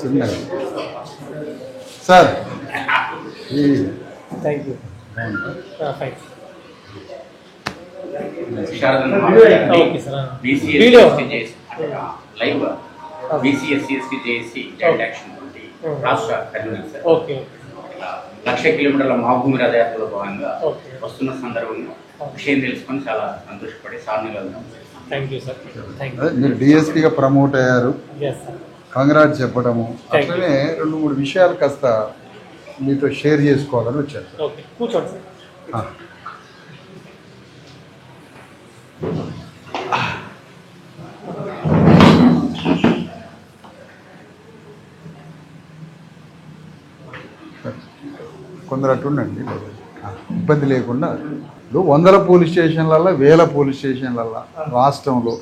చిన్నది sir. Thank you. Fine. రాష్ట్ర convener sir. లక్ష కిలోమీటర్ల మహాభూమి రథయాత్రలో భాగంగా వస్తున్న సందర్భంగా విషయం తెలుసుకొని చాలా సంతోషపడి సార్ని వెళ్దాం. మీరు డిఎస్పీగా ప్రమోట్ అయ్యారు, కంగ్రాట్స్ చెప్పడము, అట్లనే 2-3 విషయాలు కాస్త మీతో షేర్ చేసుకోవాలని వచ్చారు. కూర్చోండి. కొందరు అట్టుండండి, ఇబ్బంది లేకుండా. వందల పోలీస్ స్టేషన్లలో, వేల పోలీస్ స్టేషన్లలో రాష్ట్రంలో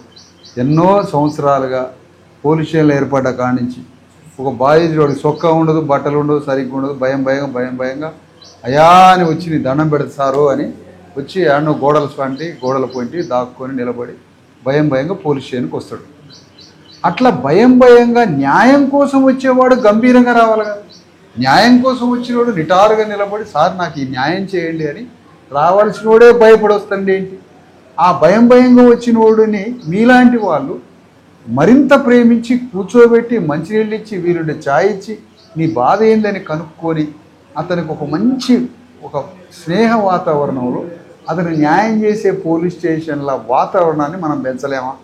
ఎన్నో సంవత్సరాలుగా పోలీస్ స్టేషన్లు ఏర్పడ్డ కాడి నుంచి ఒక బాధితుడు సొక్క ఉండదు, బట్టలు ఉండదు, సరిగ్గా ఉండదు, భయంగా అయా అని వచ్చి నీ దండం పెడతారు అని వచ్చి ఆడను గోడల పోయింటి దాక్కొని నిలబడి భయంగా పోలీస్ స్టేషన్కి వస్తాడు. అట్లా భయంగా న్యాయం కోసం వచ్చేవాడు గంభీరంగా రావాలి కదా. న్యాయం కోసం వచ్చినోడు నిటారుగా నిలబడి సార్ నాకు ఈ న్యాయం చేయండి అని రావాల్సినోడే భయపడి వస్తుంది ఏంటి? ఆ భయంగా వచ్చినోడిని మీలాంటి వాళ్ళు మరింత ప్రేమించి కూర్చోబెట్టి మంచినీళ్ళు ఇచ్చి వీరుండే ఛాయ్ ఇచ్చి నీ బాధ ఏందని కనుక్కొని అతనికి ఒక స్నేహ వాతావరణంలో అతను న్యాయం చేసే పోలీస్ స్టేషన్ల వాతావరణాన్ని మనం పెంచలేమా?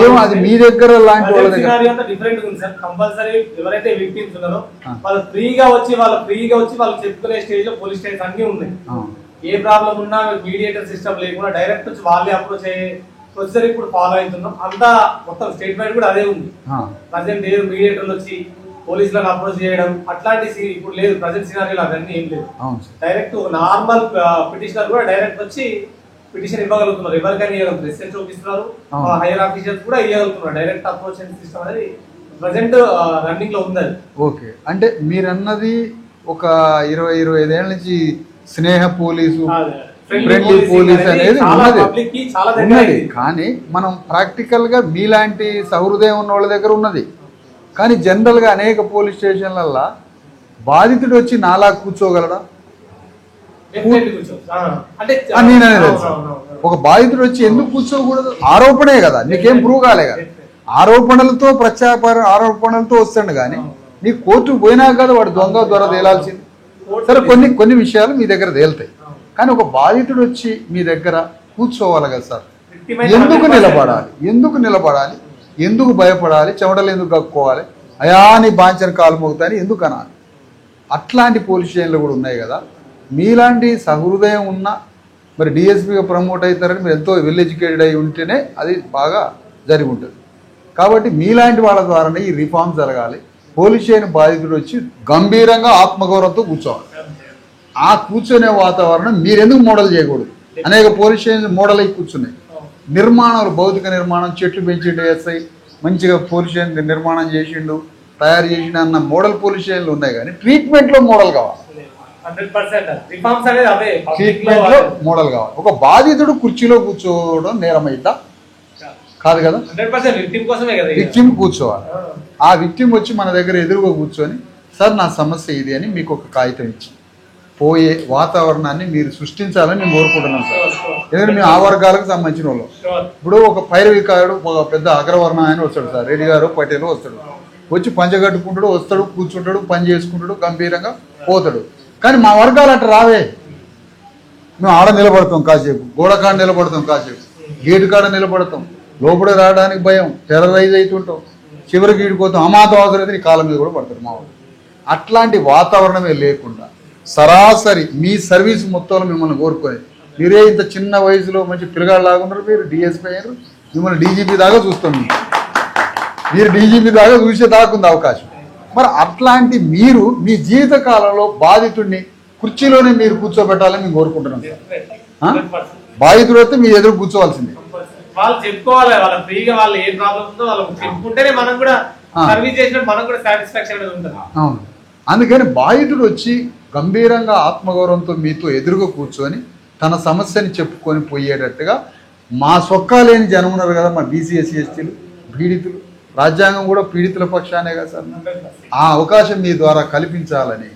ఏమో అది మీ దగ్గర లాంటి వాళ్ళ దగ్గర డిఫరెంట్ ఉంది సార్. కంపల్సరీ ఎవరైతే విక్టిమ్స్ ఉన్నారో వాళ్ళు ఫ్రీగా వచ్చి వాళ్ళు చెప్పుకునే స్టేజ్ లో పోలీస్ స్టేషన్ అన్ని ఉన్నాయి. ఏ ప్రాబ్లం ఉన్నా మీడియేటర్ సిస్టమ్ లేకుండా డైరెక్ట్ వచ్చి వాళ్ళే అప్రోచ్ అయ్యే ప్రొసీజర్ ఇప్పుడు ఫాలో అవుతున్నాం. అంతా మొత్తం స్టేట్మెంట్ కూడా అదే ఉంది. ప్రజెంట్ ఏదో మీడియేటర్లు వచ్చి పోలీసులను అప్రోచ్ చేయడం అట్లాంటి ఇప్పుడు లేదు. ప్రజెంట్ సినారియోలో అవన్నీ ఏం లేదు. డైరెక్ట్ నార్మల్ పిటిషనర్ కూడా డైరెక్ట్ వచ్చి పిటిషన్ ఇవ్వగలుగుతున్నారు. ఎవరికైనా ఇవ్వగలుగుతారు. ఎస్ఎస్ చూపిస్తున్నారు, హైయర్ ఆఫీసర్స్ కూడా ఇవ్వగలుగుతున్నారు. డైరెక్ట్ అప్రోచ్ సిస్టమ్ అనేది ప్రజెంట్ రన్నింగ్ లో ఉంది. ఓకే, అంటే మీరన్నది ఒక 20-25 ఏళ్ళ నుంచి స్నేహ పోలీసు, ఫ్రెండ్లీ పోలీస్ అనేది ఉన్నది. కానీ మనం ప్రాక్టికల్ గా మీలాంటి సహృదయం ఉన్న వాళ్ళ దగ్గర ఉన్నది. కానీ జనరల్ గా అనేక పోలీస్ స్టేషన్లల్లో బాధితుడు వచ్చి నాలా కూర్చోగలడా? ఒక బాధితుడు వచ్చి ఎందుకు కూర్చోకూడదు? ఆరోపణే కదా, నీకేం ప్రూవ్ కాలే కదా. ఆరోపణలతో ఆరోపణలతో వస్తాడు. కానీ నీ కోర్టుకు పోయినా కదా వాడు దొర తేలాల్సింది. సరే, కొన్ని విషయాలు మీ దగ్గర తేలుతాయి. కానీ ఒక బాధితుడు వచ్చి మీ దగ్గర కూర్చోవాలి కదా సార్. ఎందుకు నిలబడాలి? ఎందుకు భయపడాలి? చెమటలు ఎందుకు కక్కుకోవాలి? అయా నీ బాంచన కాలు మోగుతాని ఎందుకు అనాలి? అట్లాంటి పోలీస్ స్టేషన్లు కూడా ఉన్నాయి కదా. మీలాంటి సహృదయం ఉన్న మరి డిఎస్పీగా ప్రమోట్ అవుతారని మీరు ఎంతో వెల్ ఎడ్యుకేటెడ్ అయి ఉంటేనే అది బాగా జరిగి ఉంటుంది. కాబట్టి మీలాంటి వాళ్ళ ద్వారానే ఈ రిఫార్మ్ జరగాలి. పోలీస్ స్టేషన్ బాధితుడు వచ్చి గంభీరంగా ఆత్మగౌరవంతో కూర్చోవాలి. ఆ కూర్చునే వాతావరణం మీరెందుకు మోడల్ చేయకూడదు? అనేక పోలీస్ స్టేషన్ మోడల్ అయి కూర్చున్నాయి. నిర్మాణాలు, భౌతిక నిర్మాణం, చెట్లు పెంచిండు ఎస్ఐ, మంచిగా పోలీస్ స్టేషన్ నిర్మాణం చేసిండు, తయారు చేసిండు అన్న మోడల్ పోలీస్ స్టేషన్లు ఉన్నాయి. కానీ ట్రీట్మెంట్లో మోడల్ కావాలి. ట్రీట్మెంట్లో మోడల్ కావాలి. ఒక బాధితుడు కుర్చీలో కూర్చోవడం నేరమైద్దా? కాదు కదా. విక్టిమ్ కూర్చోవాలి. ఆ విక్టిమ్ వచ్చి మన దగ్గర ఎదురుగా కూర్చొని సార్ నా సమస్య ఇది అని మీకు ఒక కాగితం ఇచ్చి పోయే వాతావరణాన్ని మీరు సృష్టించాలని నేను కోరుకుంటున్నాను సార్. ఎందుకంటే మేము ఆ వర్గాలకు సంబంధించిన వాళ్ళు. ఇప్పుడు ఒక పైరవికారుడు, ఒక పెద్ద అగ్రవర్ణ ఆయన వస్తాడు సార్, రెడ్డి గారు పటేలు వస్తాడు, వచ్చి పంచగట్టుకుంటాడు, వస్తాడు, కూర్చుంటాడు, పని చేసుకుంటాడు, గంభీరంగా పోతాడు. కానీ మా వర్గాలు అట్లా రావే. మేము ఆడ నిలబడతాం కాసేపు, గోడకాడ నిలబడతాం కాసేపు, గేటు కాడ నిలబడతాం, లోపల రావడానికి భయం, టెర్రరైజ్ అవుతుంటాం, చివరికి ఈడిపోతాం, అమాతం అవసరం అయితే కాలం మీద కూడా పడతారు మా వాళ్ళు. అట్లాంటి వాతావరణమే లేకుండా సరాసరి మీ సర్వీస్ మొత్తంలో మిమ్మల్ని కోరుకొని మీరే ఇంత చిన్న వయసులో మంచి పిల్లగాళ్ళలాగా ఉన్నారు. మీరు డిఎస్పీ అయ్యారు, మిమ్మల్ని డీజీపీ దాకా చూస్తాం. మీరు డీజీపీ దాకా చూసే దాకుంది అవకాశం. మరి అట్లాంటి మీరు మీ జీవిత కాలంలో బాధితుడిని కుర్చీలోనే మీరు కూర్చోబెట్టాలని మేము కోరుకుంటున్నాం సార్. బాధితుడు అయితే మీ ఎదురు కూర్చోవాల్సిందే. వాళ్ళు చెప్పుకోవాలి, వాళ్ళ ఫ్రీగా వాళ్ళు ఏ ప్రాబ్లం ఉందో వాళ్ళకి చెప్పుకుంటేనే మనం కూడా సర్వీస్ చేసినట్టు మనకు కూడా సాటిస్ఫాక్షన్ అనేది ఉంటుంది. అవును, అందుకని బాధితుడు వచ్చి గంభీరంగా ఆత్మగౌరవంతో మీతో ఎదురుగా కూర్చొని తన సమస్యని చెప్పుకొని పోయేటట్టుగా మా సొక్కా లేని జనం ఉన్నారు కదా మా బీసీ ఎస్సీ ఎస్టీలు పీడితులు, రాజ్యాంగం కూడా పీడితుల పక్షానే కదా సార్. ఆ అవకాశం మీ ద్వారా కల్పించాలని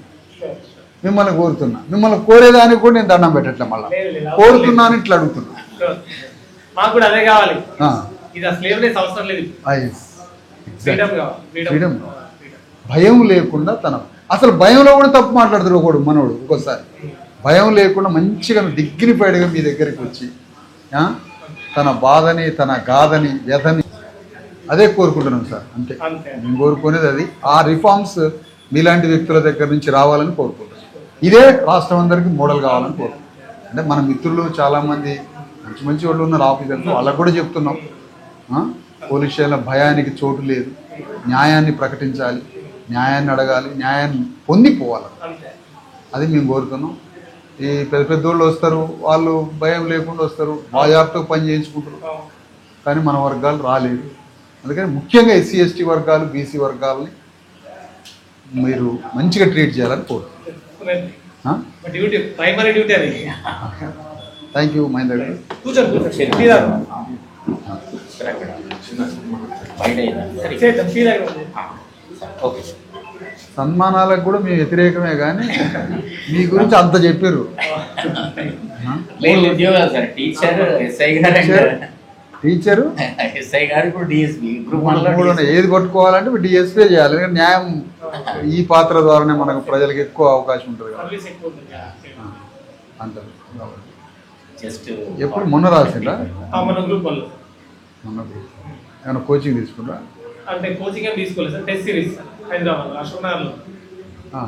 మిమ్మల్ని కోరుతున్నా. మిమ్మల్ని కోరేదానికి కూడా నేను దండం పెట్టట్లే, మళ్ళీ కోరుతున్నాను ఇట్లా అడుగుతున్నా. మాకు కూడా అదే కావాలి. ఇది స్లేవరీస్ అవసరం లేదు. ఫ్రీడమ్ భయం లేకుండా అసలు భయంలో కూడా తప్పు మాట్లాడుతారు ఒకడు మనోడు. ఒక్కోసారి భయం లేకుండా మంచిగా డిగ్నిఫైడ్గా మీ దగ్గరికి వచ్చి తన బాధని తన గాథని వ్యధని అదే కోరుకుంటున్నాం సార్. అంతే మేము కోరుకునేది అది. ఆ రిఫార్మ్స్ మీలాంటి వ్యక్తుల దగ్గర నుంచి రావాలని కోరుకుంటున్నాం. ఇదే రాష్ట్రం అందరికీ మోడల్ కావాలని కోరుకుంటున్నాం. అంటే మన మిత్రులు చాలామంది మంచి మంచి వాళ్ళు ఉన్నారు ఆఫీసర్స్, వాళ్ళకు కూడా చెప్తున్నాం పోలీస్ స్టేషన్ల భయానికి చోటు లేదు. న్యాయాన్ని ప్రకటించాలి, న్యాయాన్ని అడగాలి, న్యాయాన్ని పొందిపోవాలి. అది మేము కోరుతున్నాం. ఈ పెద్ద పెద్దోళ్ళు వస్తారు, వాళ్ళు భయం లేకుండా వస్తారు, బాజార్తో పని చేయించుకుంటారు. కానీ మన వర్గాలు రాలేదు. అందుకని ముఖ్యంగా ఎస్సీ ఎస్టీ వర్గాలు బీసీ వర్గాలని మీరు మంచిగా ట్రీట్ చేయాలని కోరుతున్నాం. థ్యాంక్ యూ మహేందర్ గారు. సన్మానాలకు కూడా మేము వ్యతిరేకమే, కానీ మీ గురించి అంత చెప్పారు. టీచరు ఏది పట్టుకోవాలంటే డిఎస్పీ చేయాలి. న్యాయం ఈ పాత్ర ద్వారానే మనకు ప్రజలకు ఎక్కువ అవకాశం ఉంటుంది కాబట్టి అంటారు. ఎప్పుడు మొన్న రాసిందా? మొన్న ఏమైనా కోచింగ్ తీసుకుంటా? అంటే కోచింగ్ ఏం తీసుకోలేదు sir. Test series Hyderabad Ashok నగర్లో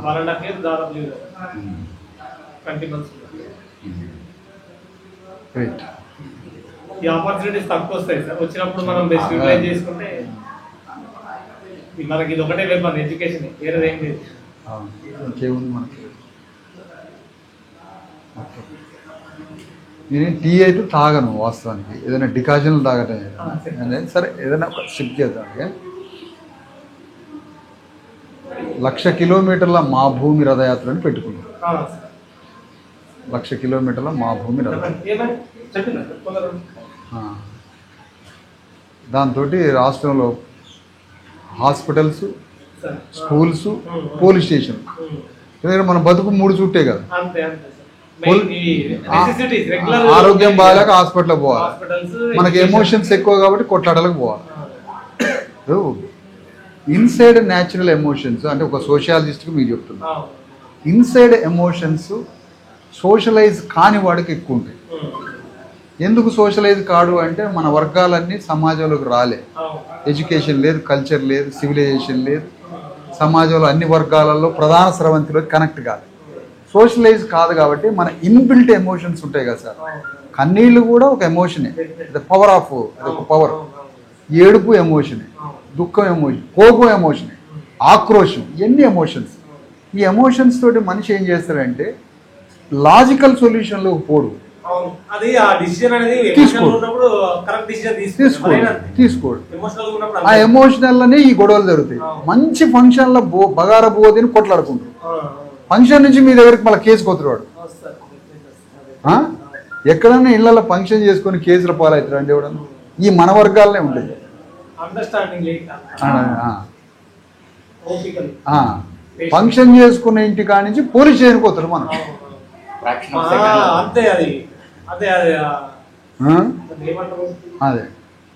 1.5 years దాదాపు 20 months. ఈ ఆపర్చునిటీస్ తక్కువ వస్తాయి సార్. వచ్చినప్పుడు మనం బెస్ట్ యూటిలైజ్ చేసుకుంటే మనకి ఇది ఒకటే లేదు, మన ఎడ్యుకేషన్ వేరేది ఏం లేదు. ఇంకేముంది మనకి? నేను టీ అయితే తాగను వాస్తవానికి, ఏదైనా డికాషన్లు తాగటం. సరే ఏదైనా ఒక షిఫ్ట్ చేద్దాం. 1,00,000 కిలోమీటర్ల మా భూమి రథయాత్రని పెట్టుకున్నాం. 1,00,000 కిలోమీటర్ల మా భూమి రథయాత్ర. దాంతో రాష్ట్రంలో హాస్పిటల్స్, స్కూల్స్, పోలీస్ స్టేషన్, మన బతుకు 3 చుట్టే కదా. ఆరోగ్యం బాగాలేక హాస్పిటల్కి పోవాలి, మనకి ఎమోషన్స్ ఎక్కువ కాబట్టి కొట్లాటలకు పోవాలి. ఇన్సైడ్ న్యాచురల్ ఎమోషన్స్ అంటే ఒక సోషియాలజిస్ట్కి మీరు చెప్తున్నారు, ఇన్సైడ్ ఎమోషన్స్ సోషలైజ్ కాని వాడికి ఎక్కువ ఉంటాయి. ఎందుకు సోషలైజ్ కాడు అంటే మన వర్గాలన్నీ సమాజంలోకి రాలే, ఎడ్యుకేషన్ లేదు, కల్చర్ లేదు, సివిలైజేషన్ లేదు, సమాజంలో అన్ని వర్గాలలో ప్రధాన స్రవంతిలో కనెక్ట్ కాదు, సోషలైజ్ కాదు. కాబట్టి మన ఇన్బిల్ట్ ఎమోషన్స్ ఉంటాయి కదా సార్. కన్నీళ్ళు కూడా ఒక ఎమోషనే, పవర్ ఆఫ్, అదొక పవర్. ఏడుపు ఎమోషనే, దుఃఖం ఎమోషన్, కోపం ఎమోషనే, ఆక్రోషం, ఇవన్నీ ఎమోషన్స్. ఈ ఎమోషన్స్ తోటి మనిషి ఏం చేస్తారంటే లాజికల్ సొల్యూషన్లో పోడు, తీసుకోడు. ఆ ఎమోషనల్లోనే ఈ గొడవలు జరుగుతాయి. మంచి ఫంక్షన్లో బగార బోధిని కొట్లాడుకుంటారు, ఫంక్షన్ నుంచి మీ దగ్గరికి మళ్ళీ కేసు కొత్తవాడు. ఎక్కడన్నా ఇళ్లలో ఫంక్షన్ చేసుకొని కేసుల పాలవుతారు అంటే ఎవడన్నా ఈ మన వర్గాలనే ఉంటుంది. ఫంక్షన్ చేసుకున్న ఇంటి కాడి నుంచి పోలీస్ స్టేషన్కి పోతారు మనం. అదే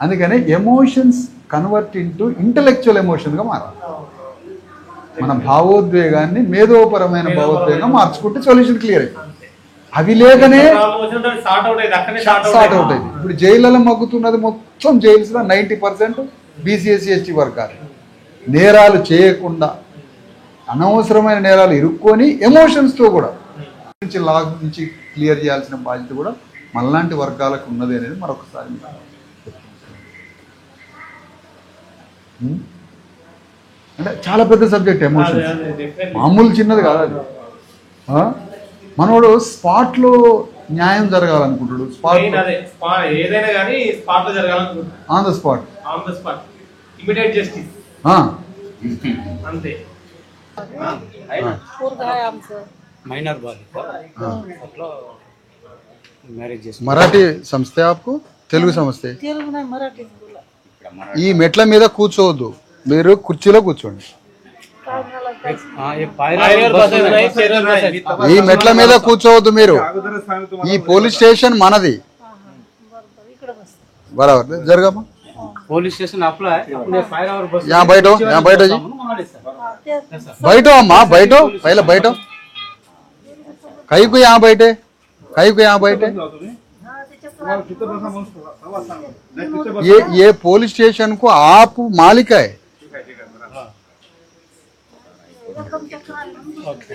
అందుకని ఎమోషన్స్ కన్వర్ట్ ఇంటూ ఇంటలెక్చువల్ ఎమోషన్గా మారాలి. మన భావోద్వేగాన్ని మేధోపరమైన భావోద్వేగంగా మార్చుకుంటే సొల్యూషన్ క్లియర్ అయింది. అవి లేకనే స్టార్ట్ అవుట్ అయింది. ఇప్పుడు జైళ్ళలో మగ్గుతున్నది మొత్తం జైల్స్లో 90% బీసీఎస్సీ ఎస్టీ వర్గాలు. నేరాలు చేయకుండా అనవసరమైన నేరాలు ఇరుక్కొని ఎమోషన్స్తో కూడా లా నుంచి క్లియర్ చేయాల్సిన బాధ్యత కూడా మనలాంటి వర్గాలకు ఉన్నది అనేది మరొకసారి అంటే చాలా పెద్ద సబ్జెక్ట్ ఎమోషన్, మామూలు చిన్నది కాదు అది. మనోడు స్పాట్లో న్యాయం జరగాలనుకుంటాడు, on the spot immediate justice అంతే. మైనర్ బాధిత అట్లా मराठी समजते आपको తెలుగు समजते తెలుగు నాకు మరాఠీ बोला ఈ మెట్ల మీద కూర్చోవద్దు మీరు కుర్చీలో కూర్చోండి ఈ మెట్ల మీద కూర్చోవద్దు మీరు ఈ పోలీస్ స్టేషన్ మనది बराबर जरगा पुलिस स्टेशन आपला है अपने फायर और बस यहाँ बैठो जी बैठो अम्मा बैठो पहले बैठो कहीं को यहाँ बैठे ये पुलिस स्टेशन को आप मालिक है ओके